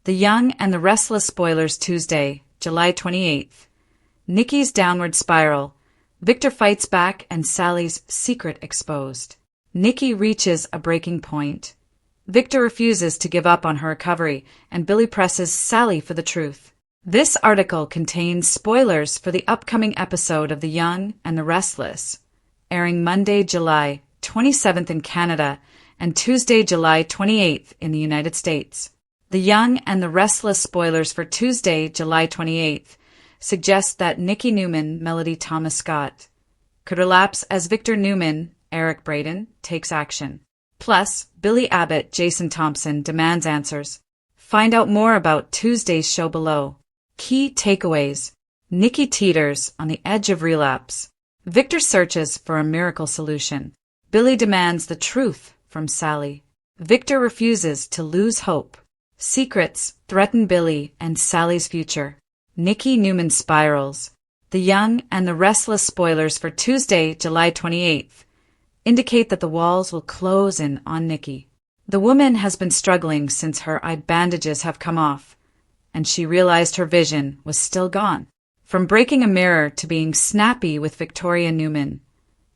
The Young and the Restless spoilers Tuesday, July 28th. Nikki's downward spiral. Victor fights back and Sally's secret exposed. Nikki reaches a breaking point. Victor refuses to give up on her recovery, and Billy presses Sally for the truth. This article contains spoilers for the upcoming episode of The Young and the Restless, airing Monday, July 27th in Canada and Tuesday, July 28th in the United States. The Young and the Restless spoilers for Tuesday, July 28th suggest that Nikki Newman, Melody Thomas Scott, could relapse as Victor Newman, Eric Braeden, takes action. Plus, Billy Abbott, Jason Thompson demands answers. Find out more about Tuesday's show below. Key takeaways. Nikki teeters on the edge of relapse. Victor searches for a miracle solution. Billy demands the truth from Sally. Victor refuses to lose hope. Secrets threaten Billy and Sally's future. Nikki Newman spirals. The Young and the Restless spoilers for Tuesday, July 28th indicate that the walls will close in on Nikki. The woman has been struggling since her eye bandages have come off, and she realized her vision was still gone. From breaking a mirror to being snappy with Victoria Newman,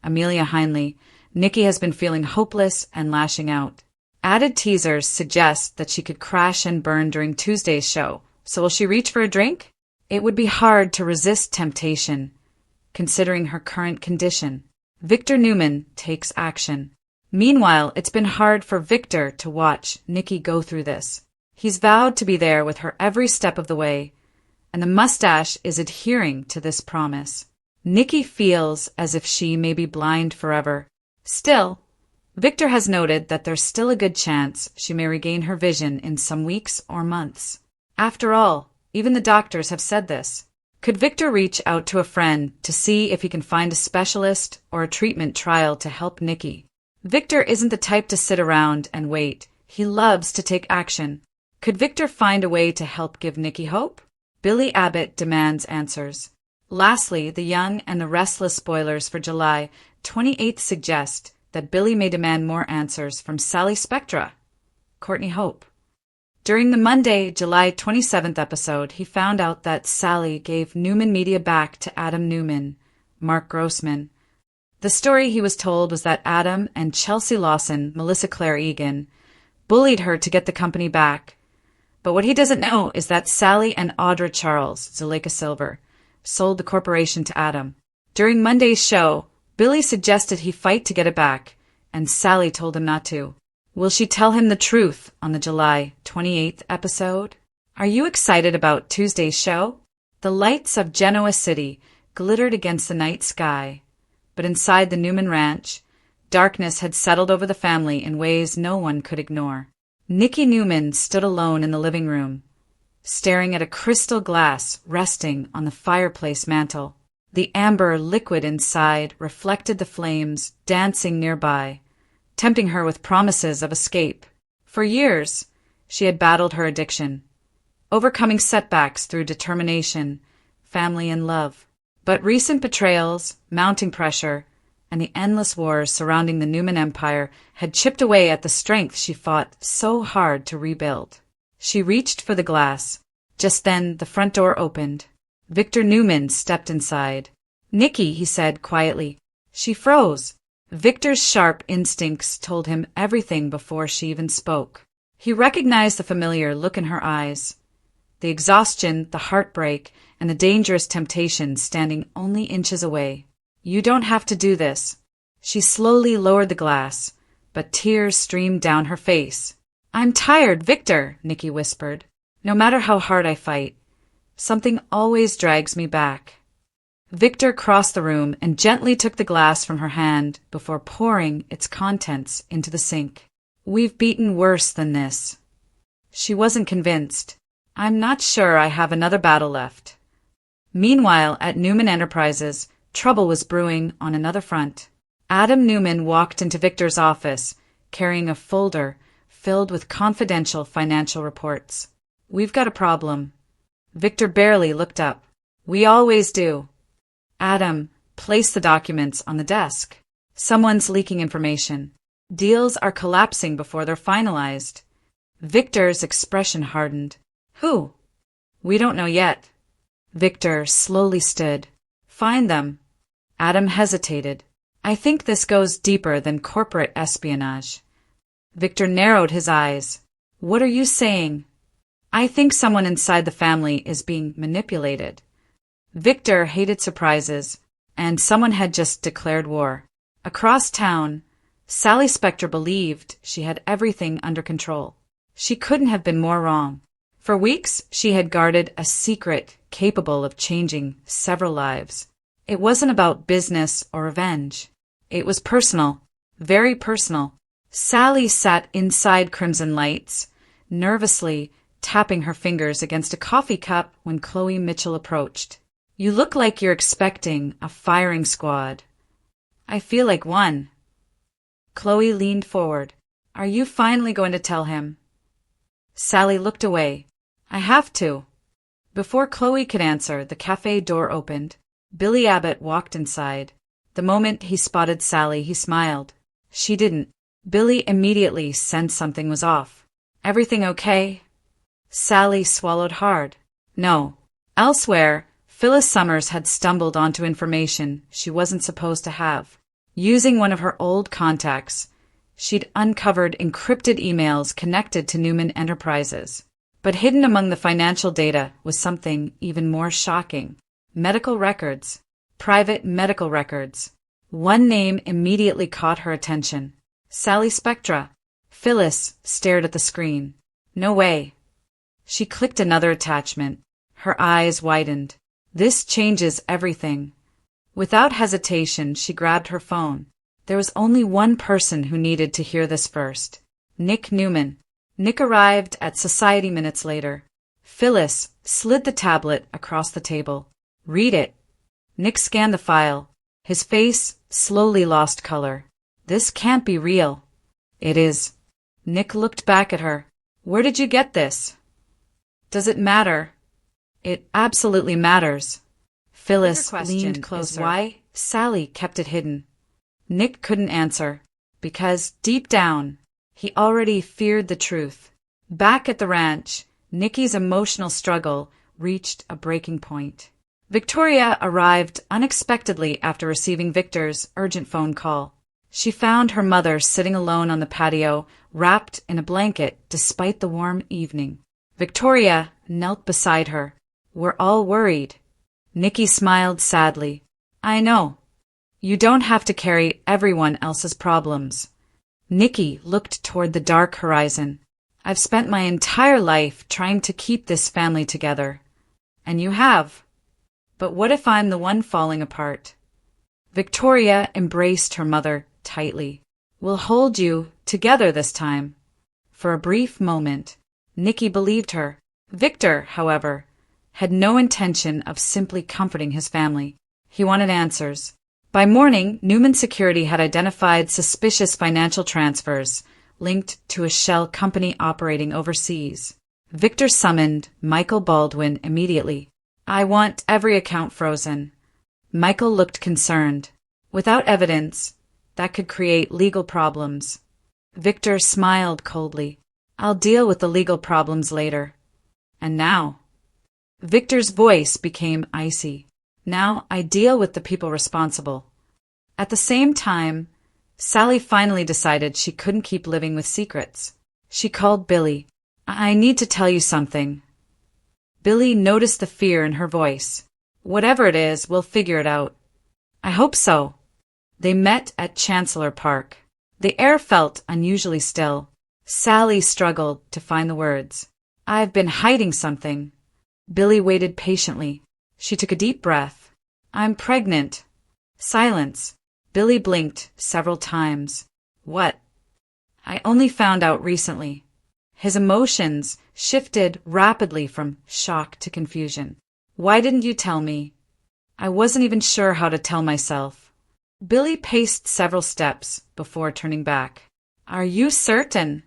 Amelia Heinley, Nikki has been feeling hopeless and lashing out. Added teasers suggest that she could crash and burn during Tuesday's show, so will she reach for a drink? It would be hard to resist temptation, considering her current condition. Victor Newman takes action. Meanwhile, it's been hard for Victor to watch Nikki go through this. He's vowed to be there with her every step of the way, and the mustache is adhering to this promise. Nikki feels as if she may be blind forever. Still, Victor has noted that there's still a good chance she may regain her vision in some weeks or months. After all, even the doctors have said this. Could Victor reach out to a friend to see if he can find a specialist or a treatment trial to help Nikki? Victor isn't the type to sit around and wait. He loves to take action. Could Victor find a way to help give Nikki hope? Billy Abbott demands answers. Lastly, The Young and the Restless spoilers for July 28th suggest that Billy may demand more answers from Sally Spectra, Courtney Hope. During the Monday, July 27th episode, he found out that Sally gave Newman Media back to Adam Newman, Mark Grossman. The story he was told was that Adam and Chelsea Lawson, Melissa Claire Egan, bullied her to get the company back. But what he doesn't know is that Sally and Audra Charles, Zuleika Silver, sold the corporation to Adam. During Monday's show, Billy suggested he fight to get it back, and Sally told him not to. Will she tell him the truth on the July 28th episode? Are you excited about Tuesday's show? The lights of Genoa City glittered against the night sky, but inside the Newman Ranch, darkness had settled over the family in ways no one could ignore. Nikki Newman stood alone in the living room, staring at a crystal glass resting on the fireplace mantel. The amber liquid inside reflected the flames dancing nearby, tempting her with promises of escape. For years, she had battled her addiction, overcoming setbacks through determination, family, and love. But recent betrayals, mounting pressure, and the endless wars surrounding the Newman Empire had chipped away at the strength she fought so hard to rebuild. She reached for the glass. Just then, the front door opened. Victor Newman stepped inside. "Nikki," he said quietly. She froze. Victor's sharp instincts told him everything before she even spoke. He recognized the familiar look in her eyes, the exhaustion, the heartbreak, and the dangerous temptation standing only inches away. "You don't have to do this." She slowly lowered the glass, but tears streamed down her face. "I'm tired, Victor," Nikki whispered. "No matter how hard I fight, something always drags me back." Victor crossed the room and gently took the glass from her hand before pouring its contents into the sink. "We've beaten worse than this." She wasn't convinced. "I'm not sure I have another battle left." Meanwhile, at Newman Enterprises, trouble was brewing on another front. Adam Newman walked into Victor's office, carrying a folder filled with confidential financial reports. "We've got a problem." Victor barely looked up. "We always do." Adam placed the documents on the desk. "Someone's leaking information. Deals are collapsing before they're finalized." Victor's expression hardened. Who? We don't know yet. Victor slowly stood. Find them. Adam hesitated. I think this goes deeper than corporate espionage. Victor narrowed his eyes. What are you saying? I think someone inside the family is being manipulated. Victor hated surprises, and someone had just declared war. Across town, Sally Spectre believed she had everything under control. She couldn't have been more wrong. For weeks, she had guarded a secret capable of changing several lives. It wasn't about business or revenge. It was personal, very personal. Sally sat inside Crimson Lights, nervously tapping her fingers against a coffee cup when Chloe Mitchell approached. You look like you're expecting a firing squad. I feel like one. Chloe leaned forward. Are you finally going to tell him? Sally looked away. I have to. Before Chloe could answer, the cafe door opened. Billy Abbott walked inside. The moment he spotted Sally, he smiled. She didn't. Billy immediately sensed something was off. Everything okay? Sally swallowed hard. No. Elsewhere, Phyllis Summers had stumbled onto information she wasn't supposed to have. Using one of her old contacts, she'd uncovered encrypted emails connected to Newman Enterprises. But hidden among the financial data was something even more shocking. Medical records. Private medical records. One name immediately caught her attention. Sally Spectre. Phyllis stared at the screen. No way. She clicked another attachment. Her eyes widened. This changes everything. Without hesitation, she grabbed her phone. There was only one person who needed to hear this first. Nick Newman. Nick arrived at Society minutes later. Phyllis slid the tablet across the table. Read it. Nick scanned the file. His face slowly lost color. This can't be real. It is. Nick looked back at her. Where did you get this? Does it matter? It absolutely matters. Phyllis leaned closer. Why Sally kept it hidden. Nick couldn't answer. Because, deep down, he already feared the truth. Back at the ranch, Nikki's emotional struggle reached a breaking point. Victoria arrived unexpectedly after receiving Victor's urgent phone call. She found her mother sitting alone on the patio, wrapped in a blanket despite the warm evening. Victoria knelt beside her. We're all worried. Nikki smiled sadly. I know. You don't have to carry everyone else's problems. Nikki looked toward the dark horizon. I've spent my entire life trying to keep this family together. And you have. But what if I'm the one falling apart? Victoria embraced her mother tightly. We'll hold you together this time. For a brief moment, Nikki believed her. Victor, however, had no intention of simply comforting his family. He wanted answers. By morning, Newman Security had identified suspicious financial transfers linked to a shell company operating overseas. Victor summoned Michael Baldwin immediately. I want every account frozen. Michael looked concerned. Without evidence, that could create legal problems. Victor smiled coldly. I'll deal with the legal problems later. And now? Victor's voice became icy. Now I deal with the people responsible. At the same time, Sally finally decided she couldn't keep living with secrets. She called Billy. I need to tell you something. Billy noticed the fear in her voice. Whatever it is, we'll figure it out. I hope so. They met at Chancellor Park. The air felt unusually still. Sally struggled to find the words. I've been hiding something. Billy waited patiently. She took a deep breath. I'm pregnant. Silence. Billy blinked several times. What? I only found out recently. His emotions shifted rapidly from shock to confusion. Why didn't you tell me? I wasn't even sure how to tell myself. Billy paced several steps before turning back. Are you certain?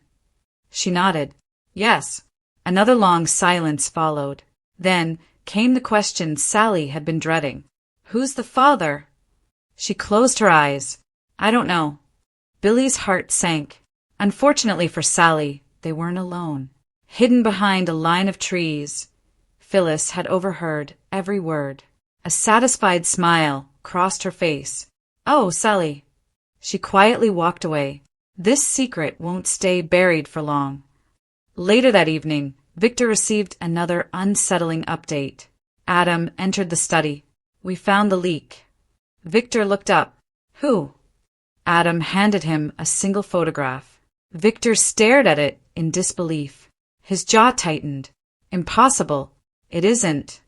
She nodded. Yes. Another long silence followed. Then came the question Sally had been dreading. Who's the father? She closed her eyes. I don't know. Billy's heart sank. Unfortunately for Sally, they weren't alone. Hidden behind a line of trees, Phyllis had overheard every word. A satisfied smile crossed her face. "Oh, Sally." She quietly walked away. This secret won't stay buried for long. Later that evening, Victor received another unsettling update. Adam entered the study. "We found the leak." Victor looked up. "Who?" Adam handed him a single photograph. Victor stared at it in disbelief. His jaw tightened. "Impossible. It isn't."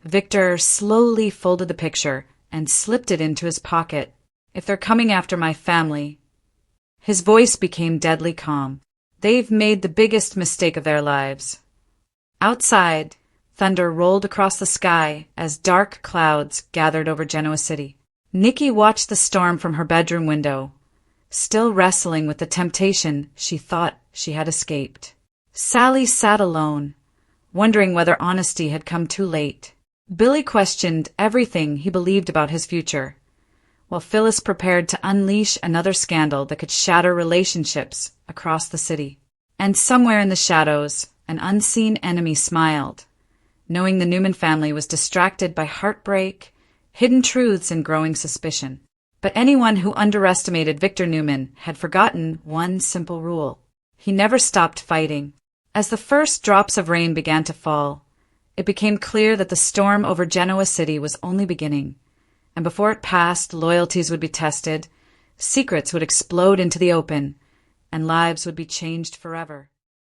Victor slowly folded the picture and slipped it into his pocket. "If they're coming after my family." His voice became deadly calm. "They've made the biggest mistake of their lives." Outside, thunder rolled across the sky as dark clouds gathered over Genoa City. Nikki watched the storm from her bedroom window, still wrestling with the temptation she thought she had escaped. Sally sat alone, wondering whether honesty had come too late. Billy questioned everything he believed about his future, while Phyllis prepared to unleash another scandal that could shatter relationships across the city. And somewhere in the shadows, an unseen enemy smiled, knowing the Newman family was distracted by heartbreak, hidden truths, and growing suspicion. But anyone who underestimated Victor Newman had forgotten one simple rule. He never stopped fighting. As the first drops of rain began to fall, it became clear that the storm over Genoa City was only beginning, and before it passed, loyalties would be tested, secrets would explode into the open, and lives would be changed forever.